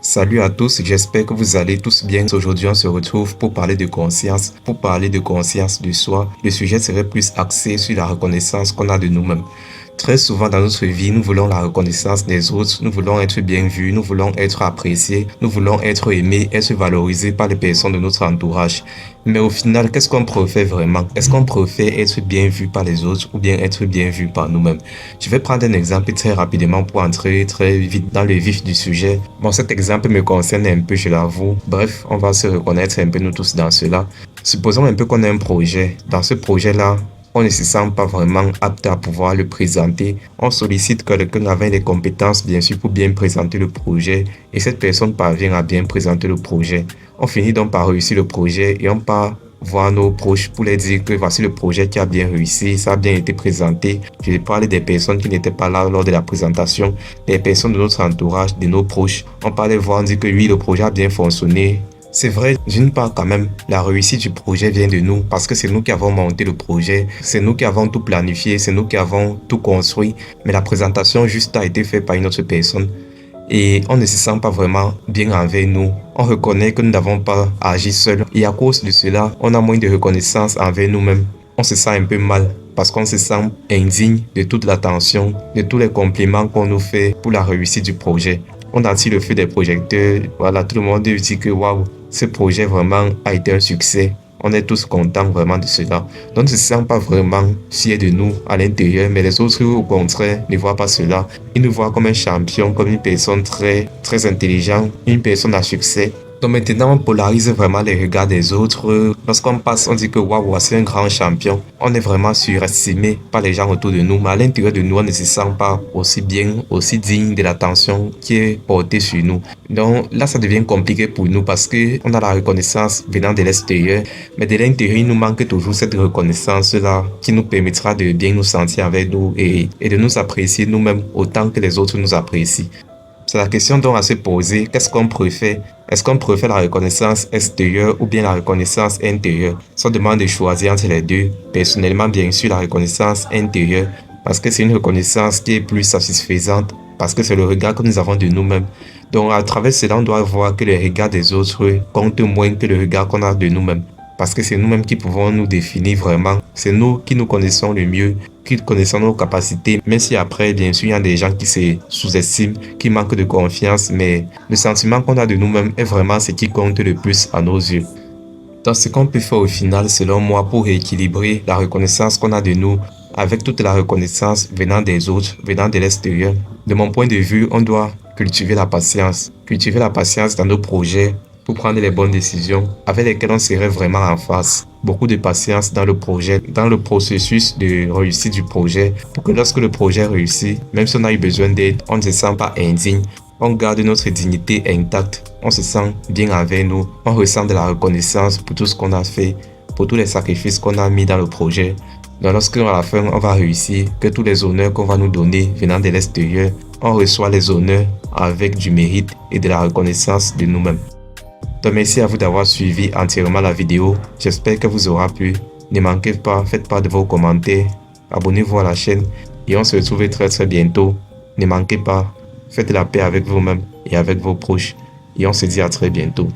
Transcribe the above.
Salut à tous, j'espère que vous allez tous bien. Aujourd'hui, on se retrouve pour parler de conscience, de soi. Le sujet serait plus axé sur la reconnaissance qu'on a de nous-mêmes. Très souvent dans notre vie, nous voulons la reconnaissance des autres, nous voulons être bien vus, nous voulons être appréciés, nous voulons être aimés, être valorisés par les personnes de notre entourage. Mais au final, qu'est-ce qu'on préfère vraiment? Est-ce qu'on préfère être bien vu par les autres ou bien être bien vu par nous-mêmes? Je vais prendre un exemple très rapidement pour entrer très vite dans le vif du sujet. Bon, cet exemple me concerne un peu, je l'avoue. Bref, on va se reconnaître un peu nous tous dans cela. Supposons un peu qu'on a un projet. Dans ce projet-là, on ne se sent pas vraiment apte à pouvoir le présenter. On sollicite quelqu'un avec les compétences, bien sûr, pour bien présenter le projet. Et cette personne parvient à bien présenter le projet. On finit donc par réussir le projet et on part voir nos proches pour les dire que voici le projet qui a bien réussi, ça a bien été présenté. Je parle des personnes qui n'étaient pas là lors de la présentation, des personnes de notre entourage, de nos proches. On parlait voir, on dit que oui, le projet a bien fonctionné. C'est vrai, d'une part quand même, la réussite du projet vient de nous parce que c'est nous qui avons monté le projet, c'est nous qui avons tout planifié, c'est nous qui avons tout construit, mais la présentation juste a été faite par une autre personne et on ne se sent pas vraiment bien envers nous. On reconnaît que nous n'avons pas agi seuls et à cause de cela, on a moins de reconnaissance envers nous-mêmes. On se sent un peu mal parce qu'on se sent indigne de toute l'attention, de tous les compliments qu'on nous fait pour la réussite du projet. On attire le feu des projecteurs, voilà, tout le monde dit que waouh, ce projet vraiment a été un succès. On est tous contents vraiment de cela. Donc, on ne se sent pas vraiment fiers de nous à l'intérieur, mais les autres, au contraire, ne voient pas cela. Ils nous voient comme un champion, comme une personne très intelligente, une personne à succès. Donc maintenant, on polarise vraiment les regards des autres. Lorsqu'on passe, on dit que waouh, c'est un grand champion. On est vraiment surestimé par les gens autour de nous, mais à l'intérieur de nous, on ne se sent pas aussi bien, aussi digne de l'attention qui est portée sur nous. Donc là, ça devient compliqué pour nous parce que on a la reconnaissance venant de l'extérieur, mais de l'intérieur, il nous manque toujours cette reconnaissance-là qui nous permettra de bien nous sentir avec nous et de nous apprécier nous-mêmes autant que les autres nous apprécient. C'est la question donc à se poser, qu'est-ce qu'on préfère? Est-ce qu'on préfère la reconnaissance extérieure ou bien la reconnaissance intérieure? Si on demande de choisir entre les deux, personnellement bien sûr la reconnaissance intérieure, parce que c'est une reconnaissance qui est plus satisfaisante, parce que c'est le regard que nous avons de nous-mêmes. Donc à travers cela, on doit voir que le regard des autres compte moins que le regard qu'on a de nous-mêmes. Parce que c'est nous-mêmes qui pouvons nous définir vraiment. C'est nous qui nous connaissons le mieux, qui connaissons nos capacités. Même si après, bien sûr, il y a des gens qui se sous-estiment, qui manquent de confiance. Mais le sentiment qu'on a de nous-mêmes est vraiment ce qui compte le plus à nos yeux. Donc ce qu'on peut faire au final, selon moi, pour rééquilibrer la reconnaissance qu'on a de nous, avec toute la reconnaissance venant des autres, venant de l'extérieur. De mon point de vue, on doit cultiver la patience. Cultiver la patience dans nos projets, pour prendre les bonnes décisions avec lesquelles on serait vraiment en face. Beaucoup de patience dans le projet, dans le processus de réussite du projet, pour que lorsque le projet réussit, même si on a eu besoin d'aide, on ne se sent pas indigne. On garde notre dignité intacte, on se sent bien avec nous, on ressent de la reconnaissance pour tout ce qu'on a fait, pour tous les sacrifices qu'on a mis dans le projet. Donc lorsque à la fin on va réussir, que tous les honneurs qu'on va nous donner venant de l'extérieur, on reçoit les honneurs avec du mérite et de la reconnaissance de nous-mêmes. Donc merci à vous d'avoir suivi entièrement la vidéo. J'espère que vous aura plu. Ne manquez pas, faites part de vos commentaires. Abonnez-vous à la chaîne et on se retrouve très bientôt. Ne manquez pas, faites la paix avec vous-même et avec vos proches. Et on se dit à très bientôt.